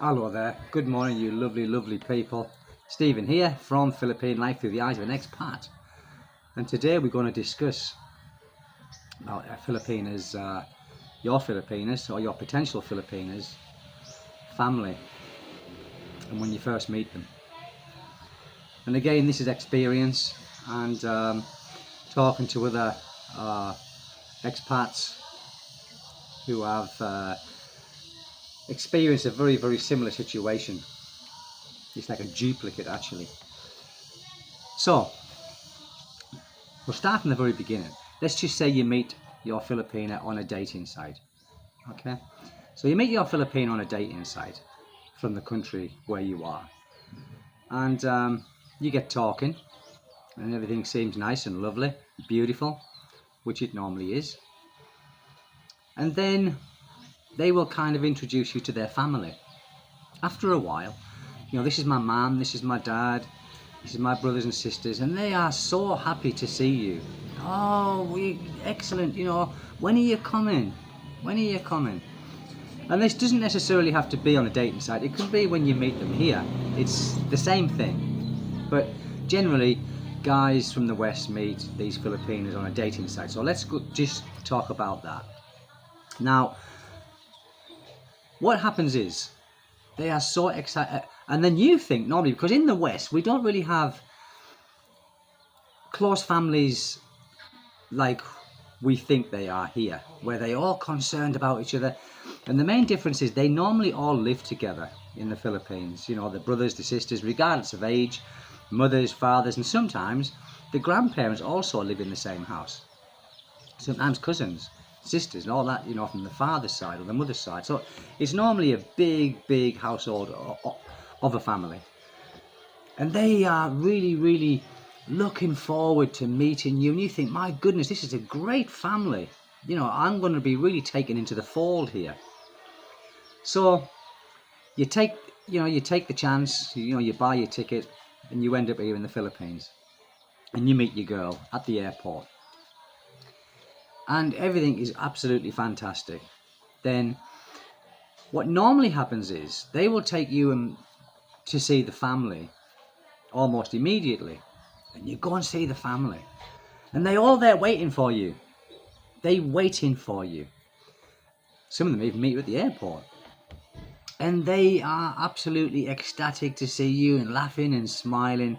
Hello there, good morning you lovely people. Stephen here from Philippine Life Through the Eyes of an Expat, and today we're going to discuss about Filipinas, your Filipinas or your potential Filipinas family and when you first meet them. And again, this is experience and talking to other expats who have experienced a very similar situation. It's like a duplicate actually. So we'll start from the very beginning. Let's just say you meet your Filipina on a dating site. Okay, so you meet your Filipina on a dating site from the country where you are, and you get talking and everything seems nice and lovely, beautiful, which it normally is, and then they will kind of introduce you to their family. After a while, you know, this is my mum, this is my dad, this is my brothers and sisters, and they are so happy to see you. Oh, excellent, you know, when are you coming? When are you coming? And this doesn't necessarily have to be on a dating site. It could be when you meet them here. It's the same thing. But generally, guys from the West meet these Filipinos on a dating site. So let's just talk about that. Now, what happens is, they are so excited, and then you think normally, because in the West we don't really have close families like we think they are here, where they're all concerned about each other. And the main difference is they normally all live together in the Philippines. You know, the brothers, the sisters, regardless of age, mothers, fathers, and sometimes the grandparents also live in the same house. Sometimes cousins, sisters and all that, you know, from the father's side or the mother's side. So it's normally a big household of a family, and they are really looking forward to meeting you, and you think, my goodness, this is a great family, you know, I'm going to be really taken into the fold here. So you take the chance, you know, you buy your ticket and you end up here in the Philippines, and you meet your girl at the airport. And everything is absolutely fantastic. Then what normally happens is they will take you to see the family almost immediately, and you go and see the family, and they're all there waiting for you. They're waiting for you. Some of them even meet you at the airport, and they are absolutely ecstatic to see you and laughing and smiling.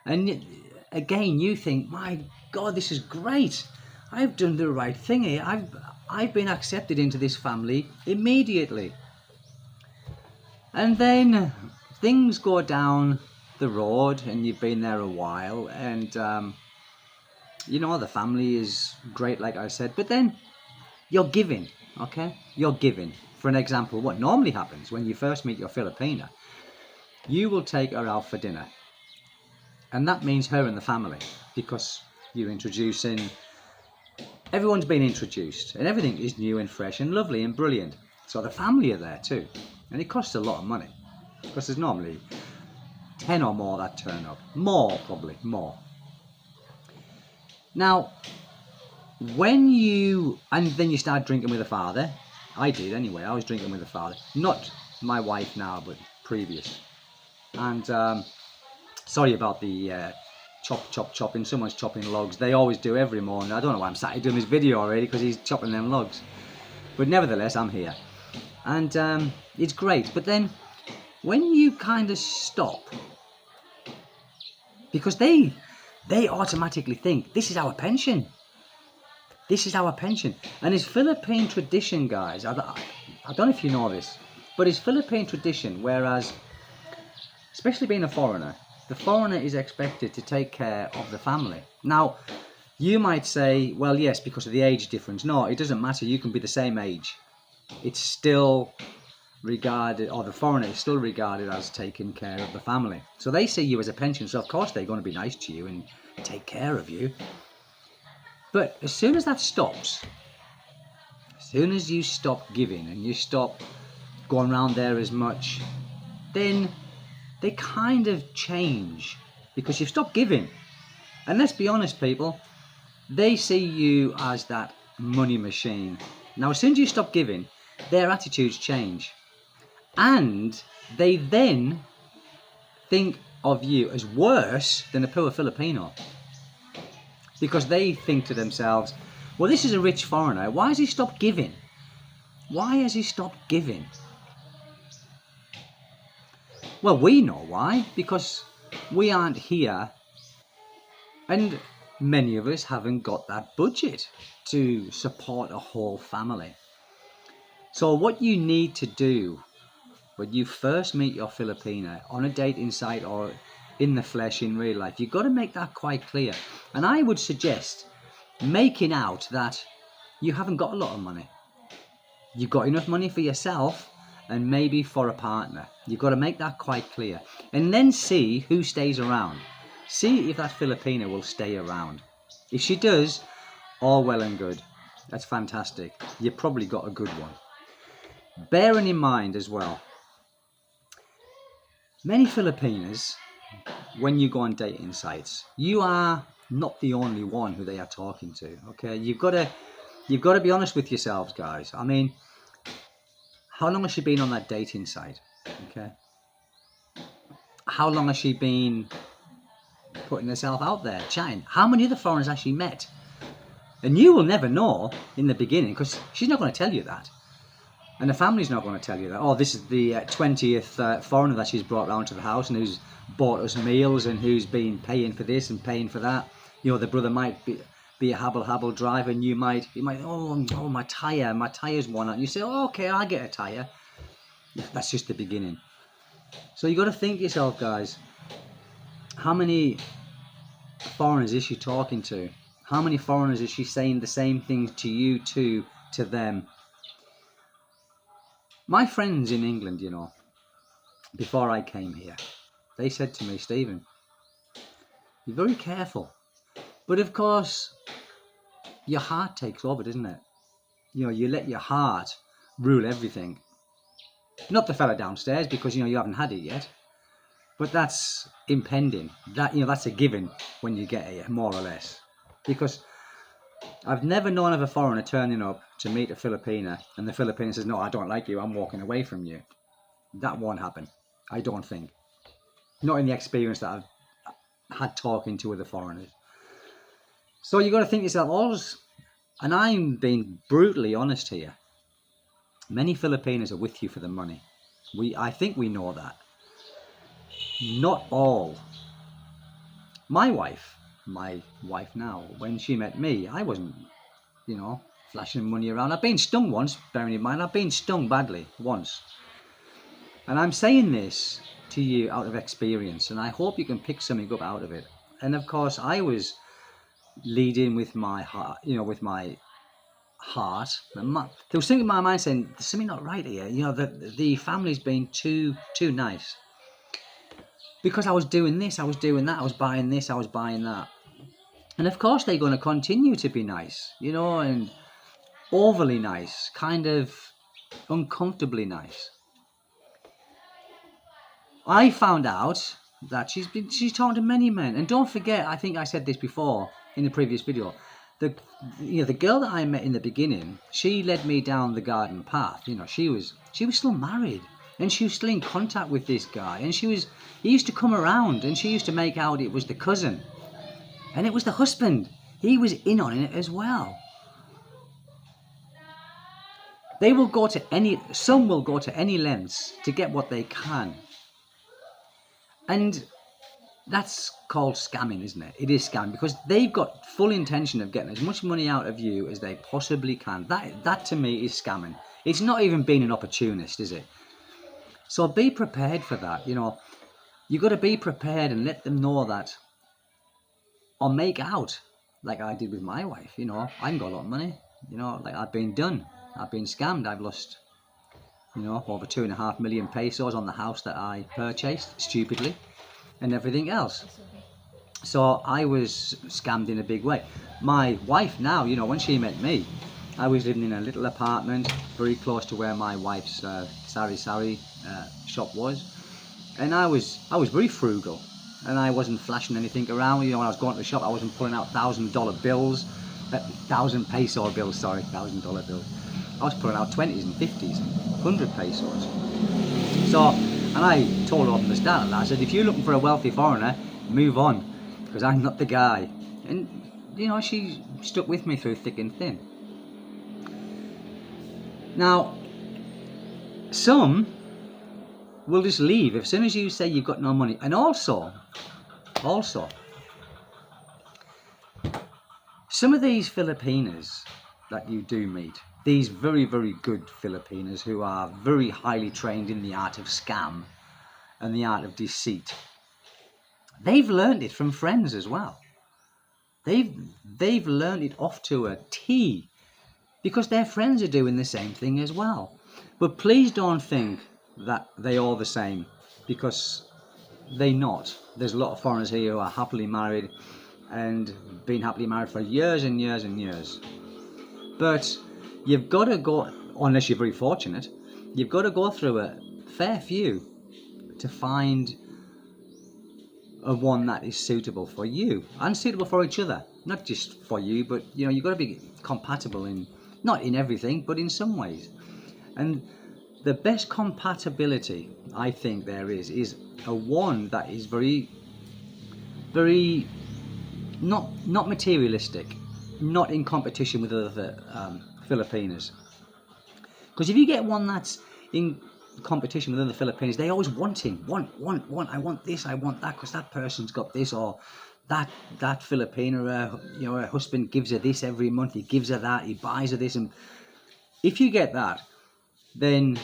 And again, you think, my God, this is great. I've done the right thing here. I've been accepted into this family immediately. And then things go down the road, and you've been there a while, and you know, the family is great, like I said, but then you're giving, okay? You're giving. For an example, what normally happens when you first meet your Filipina, you will take her out for dinner. And that means her and the family, because you're introducing. Everyone's been introduced, and everything is new and fresh and lovely and brilliant. So the family are there too, and it costs a lot of money, because there's normally 10 or more that turn up. More, probably, more. Now, and then you start drinking with the father. I did anyway, I was drinking with the father. Not my wife now, but previous. And sorry about the chopping. Someone's chopping logs. They always do every morning. I don't know why I'm sat here doing this video already, because he's chopping them logs. But nevertheless, I'm here. And it's great. But then, when you kind of stop, because they automatically think, this is our pension. This is our pension. And it's Philippine tradition, guys. I don't know if you know this, but it's Philippine tradition, whereas, especially being a foreigner, the foreigner is expected to take care of the family. Now, you might say, well, yes, because of the age difference. No, it doesn't matter. You can be the same age. It's still regarded, or the foreigner is still regarded as taking care of the family. So they see you as a pension, so of course they're going to be nice to you and take care of you. But as soon as that stops, as soon as you stop giving and you stop going around there as much, then they kind of change, because you've stopped giving. And let's be honest, people, they see you as that money machine. Now, as soon as you stop giving, their attitudes change. And they then think of you as worse than a poor Filipino. Because they think to themselves, well, this is a rich foreigner. Why has he stopped giving? Why has he stopped giving? Well, we know why. Because we aren't here, and many of us haven't got that budget to support a whole family. So what you need to do when you first meet your Filipina on a dating site or in the flesh in real life, you've got to make that quite clear. And I would suggest making out that you haven't got a lot of money. You've got enough money for yourself and maybe for a partner. You've got to make that quite clear. And then see who stays around. See if that Filipina will stay around. If she does, all well and good. That's fantastic. You've probably got a good one. Bearing in mind as well, many Filipinas, when you go on dating sites, you are not the only one who they are talking to. Okay, you've got to be honest with yourselves, guys. I mean, how long has she been on that dating site? Okay, how long has she been putting herself out there, chatting? How many other foreigners has she met? And you will never know in the beginning because she's not going to tell you that. And the family's not going to tell you that. Oh, this is the 20th foreigner that she's brought round to the house and who's bought us meals and who's been paying for this and paying for that. You know, the brother might be a habble driver, and you might, oh, my tire's worn out. And you say, oh, okay, I'll get a tire. That's just the beginning. So you got to think to yourself, guys, how many foreigners is she talking to? How many foreigners is she saying the same thing to you, to them? My friends in England, you know, before I came here, they said to me, Stephen, be very careful. But of course, your heart takes over, doesn't it? You know, you let your heart rule everything. Not the fella downstairs, because, you know, you haven't had it yet. But that's impending. That, you know, that's a given when you get here, more or less. Because I've never known of a foreigner turning up to meet a Filipina and the Filipina says, no, I don't like you, I'm walking away from you. That won't happen, I don't think. Not in the experience that I've had talking to other foreigners. So you've got to think to yourself, and I'm being brutally honest here, many Filipinas are with you for the money. I think we know that. Not all. My wife now, when she met me, I wasn't, you know, flashing money around. I've been stung once, bearing in mind, I've been stung badly once. And I'm saying this to you out of experience, and I hope you can pick something up out of it. And of course, I was leading with my heart, you know, with my heart. There was something in my mind saying, there's something not right here. You know, the family's been too nice. Because I was doing this, I was doing that, I was buying this, I was buying that. And of course they're going to continue to be nice, you know, and overly nice, kind of uncomfortably nice. I found out that she's talking to many men. And don't forget, I think I said this before in the previous video, the girl that I met in the beginning, she led me down the garden path. You know, she was still married. And she was still in contact with this guy. And he used to come around and she used to make out it was the cousin. And it was the husband. He was in on it as well. Some will go to any lengths to get what they can. And that's called scamming, isn't it? It is scamming because they've got full intention of getting as much money out of you as they possibly can. That to me is scamming. It's not even being an opportunist, is it? So be prepared for that. You know, you got to be prepared and let them know that, or make out like I did with my wife. You know, I haven't got a lot of money. You know, like I've been done. I've been scammed. I've lost, you know, over 2.5 million pesos on the house that I purchased stupidly and everything else. So I was scammed in a big way. My wife now, you know, when she met me, I was living in a little apartment very close to where my wife's sari shop was, and I was very frugal, and I wasn't flashing anything around. You know, when I was going to the shop, I wasn't pulling out $1,000 bills, $1,000 peso bills. Sorry, $1,000 bills. I was pulling out 20s and 50s, 100 pesos. So And I told her from the start of that, I said, if you're looking for a wealthy foreigner, move on, because I'm not the guy. And, you know, she stuck with me through thick and thin. Now, some will just leave as soon as you say you've got no money. And also, some of these Filipinas that you do meet, these very, very good Filipinas who are very highly trained in the art of scam and the art of deceit, they've learned it from friends as well. They've learned it off to a T, because their friends are doing the same thing as well. But please don't think that they're all the same, because they're not. There's a lot of foreigners here who are happily married and been happily married for years and years and years. But you've got to go, unless you're very fortunate, you've got to go through a fair few to find a one that is suitable for you and suitable for each other. Not just for you, but you know, you've got to be compatible in, not in everything, but in some ways. And the best compatibility I think there is a one that is very, very not materialistic, not in competition with other Filipinas. Because if you get one that's in competition with other Filipinos, they always want. I want this, I want that, because that person's got this, or that Filipino, you know, her husband gives her this every month, he gives her that, he buys her this. And if you get that, then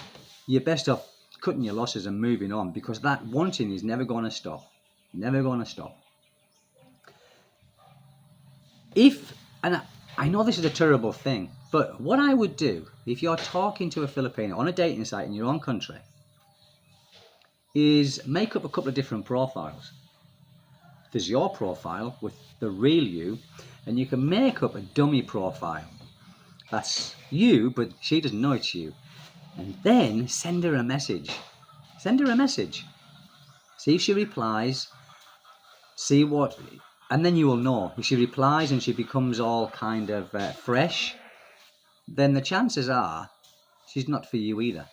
you're best off cutting your losses and moving on, because that wanting is never going to stop. Never going to stop. And I know this is a terrible thing, but what I would do if you're talking to a Filipino on a dating site in your own country is make up a couple of different profiles. There's your profile with the real you, and you can make up a dummy profile. That's you, but she doesn't know it's you. And then send her a message. Send her a message. See if she replies. See what... And then you will know. If she replies and she becomes all kind of fresh, then the chances are she's not for you either,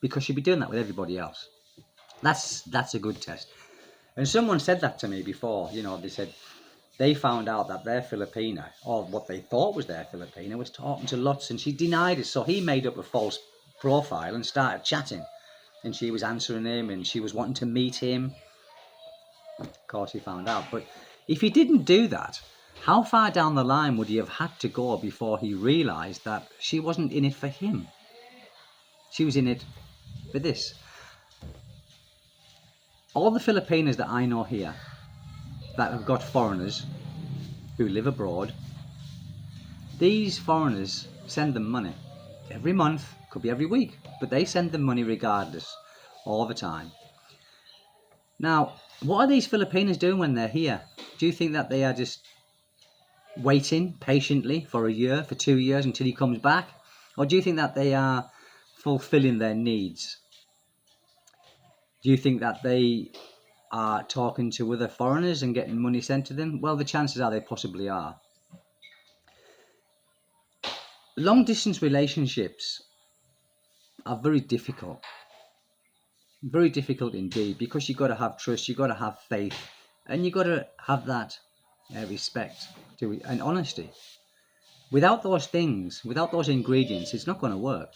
because she'll be doing that with everybody else. That's a good test. And someone said that to me before. You know, they said they found out that their Filipina, or what they thought was their Filipina, was talking to lots, and she denied it. So he made up a false profile and started chatting, and she was answering him, and she was wanting to meet him. Of course, he found out. But if he didn't do that, how far down the line would he have had to go before he realised that she wasn't in it for him? She was in it for this. All the Filipinos that I know here that have got foreigners who live abroad, these foreigners send them money every month, could be every week, but they send them money regardless, all the time. Now, what are these Filipinos doing when they're here? Do you think that they are just waiting patiently for a year, for 2 years until he comes back? Or do you think that they are fulfilling their needs? Do you think that they are talking to other foreigners and getting money sent to them? Well, the chances are they possibly are. Long distance relationships are very difficult. Very difficult indeed, because you've got to have trust, you've got to have faith, and you've got to have that respect and honesty. Without those things, without those ingredients, it's not going to work.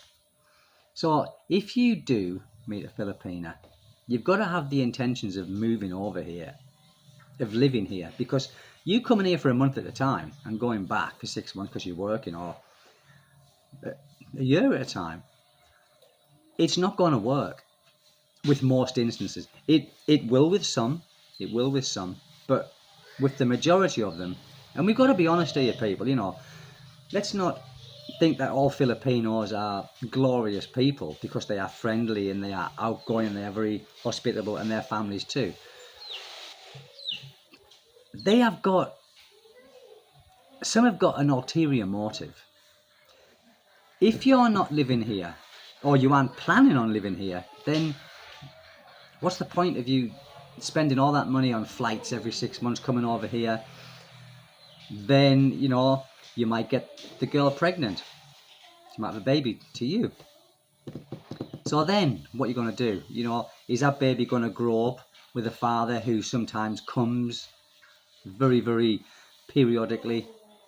So if you do meet a Filipina, you've got to have the intentions of moving over here, of living here, because you coming here for a month at a time and going back for 6 months because you're working, or a year at a time, it's not going to work. With most instances, it will with some, but with the majority of them, and we've got to be honest here, people, you know, let's not think that all Filipinos are glorious people, because they are friendly and they are outgoing and they are very hospitable, and their families too. Some have got an ulterior motive. If you're not living here, or you aren't planning on living here, then what's the point of you spending all that money on flights every 6 months coming over here? Then, you know, you might get the girl pregnant. She might have a baby to you. So then, what you're going to do, you know, is that baby going to grow up with a father who sometimes comes very, very periodically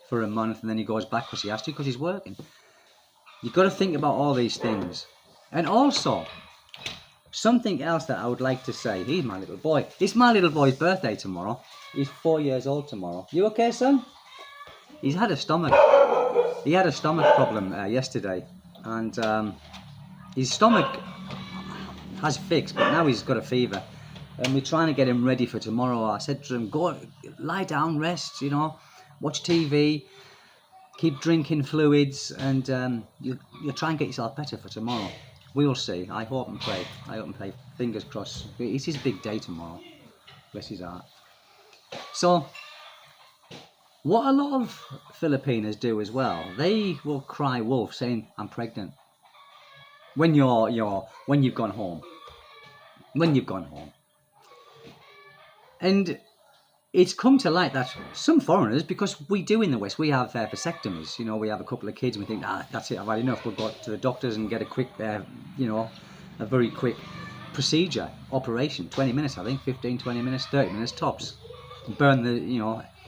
for a month, and then he goes back because he has to, because he's working? You've got to think about all these things. And also, something else that I would like to say, he's my little boy. It's my little boy's birthday tomorrow. He's 4 years old tomorrow. You okay, son? He had a stomach problem yesterday, and his stomach has fixed, but now he's got a fever, and we're trying to get him ready for tomorrow. I said to him, go lie down, rest, you know, watch TV, keep drinking fluids, and you'll try and get yourself better for tomorrow. We will see. I hope and pray. Fingers crossed. It's his big day tomorrow. Bless his heart. So, what a lot of Filipinas do as well, they will cry wolf saying, I'm pregnant. When you've gone home. And it's come to light that some foreigners, because we do in the West, we have vasectomies. You know, we have a couple of kids and we think, that's it, I've had enough. We'll go to the doctors and get a quick, a very quick procedure, operation. 20 minutes, I think, 15, 20 minutes, 30 minutes tops. Burn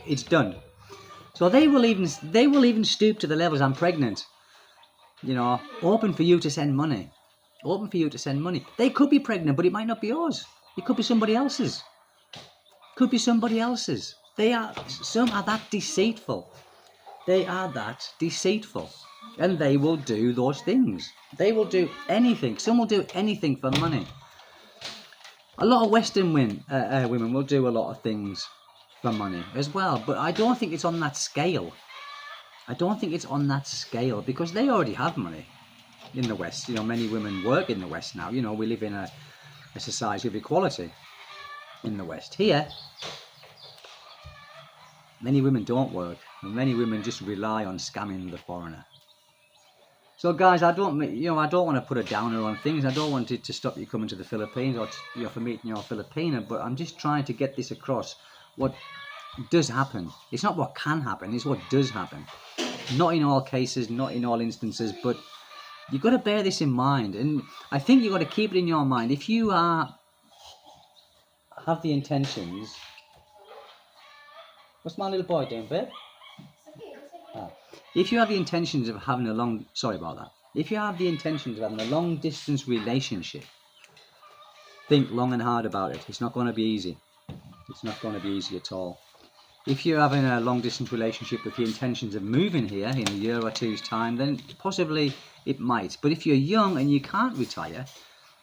it's done. So they will even stoop to the levels, I'm pregnant. You know, open for you to send money. They could be pregnant, but it might not be yours. It could be somebody else's. Some are that deceitful. And they will do those things. They will do anything. Some will do anything for money. A lot of Western women will do a lot of things for money as well, but I don't think it's on that scale. Because they already have money in the West. You know, many women work in the West now. You know, we live in a society of equality in the West. Here, many women don't work, and many women just rely on scamming the foreigner. So, guys, I don't want to put a downer on things. I don't want it to stop you coming to the Philippines or for meeting your Filipina, but I'm just trying to get this across. What does happen? It's not what can happen, it's what does happen. Not in all cases, not in all instances, but you've got to bear this in mind. And I think you've got to keep it in your mind. If you have the intentions... What's my little boy doing, babe? If you have the intentions of having a long... Sorry about that. If you have the intentions of having a long-distance relationship, think long and hard about it. It's not going to be easy. It's not going to be easy at all. If you're having a long-distance relationship with the intentions of moving here in a year or two's time, then possibly it might. But if you're young and you can't retire,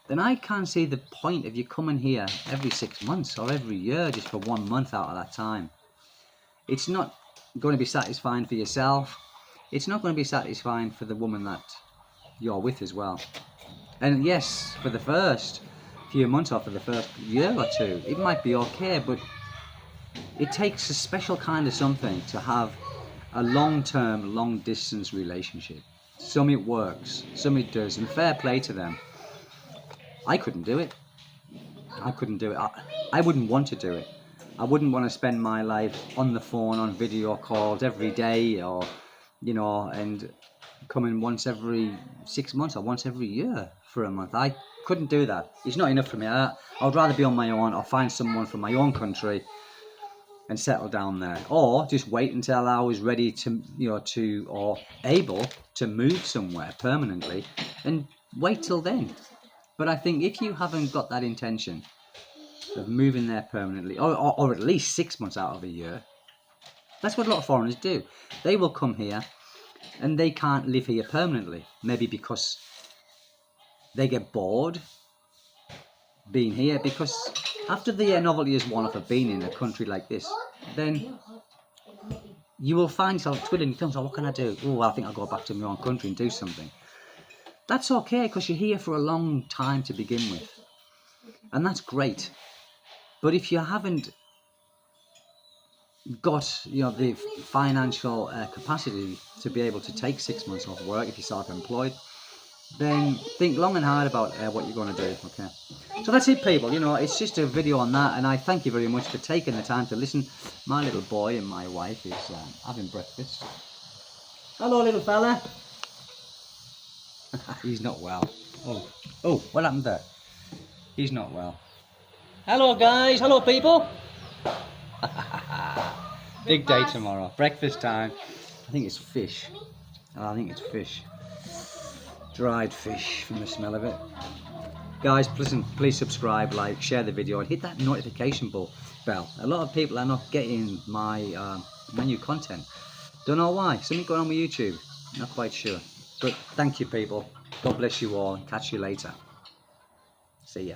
then I can't see the point of you coming here every 6 months or every year just for 1 month out of that time. It's not going to be satisfying for yourself. It's not going to be satisfying for the woman that you're with as well. And yes, for the first few months or for the first year or two, it might be okay, but it takes a special kind of something to have a long-term, long-distance relationship. Some it works, some it does, and fair play to them. I couldn't do it. I wouldn't want to do it. I wouldn't want to spend my life on the phone, on video calls every day, or, you know, and coming once every 6 months or once every year for a month. I couldn't do that. It's not enough for me. I would rather be on my own or find someone from my own country and settle down there, or just wait until I was ready to, or able to move somewhere permanently and wait till then. But I think if you haven't got that intention of moving there permanently, or at least 6 months out of a year, that's what a lot of foreigners do. They will come here and they can't live here permanently, maybe because they get bored being here, because after the novelty is worn off of being in a country like this, then you will find yourself twiddling your thumbs. Oh, what can I do? Oh, I think I'll go back to my own country and do something. That's okay, because you're here for a long time to begin with, and that's great. But if you haven't got the financial capacity to be able to take 6 months off work, if you're self-employed, then think long and hard about what you're going to do. Okay, so that's it, people. It's just a video on that, and I thank you very much for taking the time to listen. My little boy and my wife is having breakfast. Hello, little fella. He's not well. Oh, what happened there? He's not well. Hello guys, hello people. Big day tomorrow. Breakfast time. I think it's fish. Oh, I think it's fish. Dried fish from the smell of it. Guys, listen, please subscribe, like, share the video, and hit that notification bell. A lot of people are not getting my new content. Don't know why. Something going on with YouTube. Not quite sure. But thank you, people. God bless you all, and catch you later. See ya.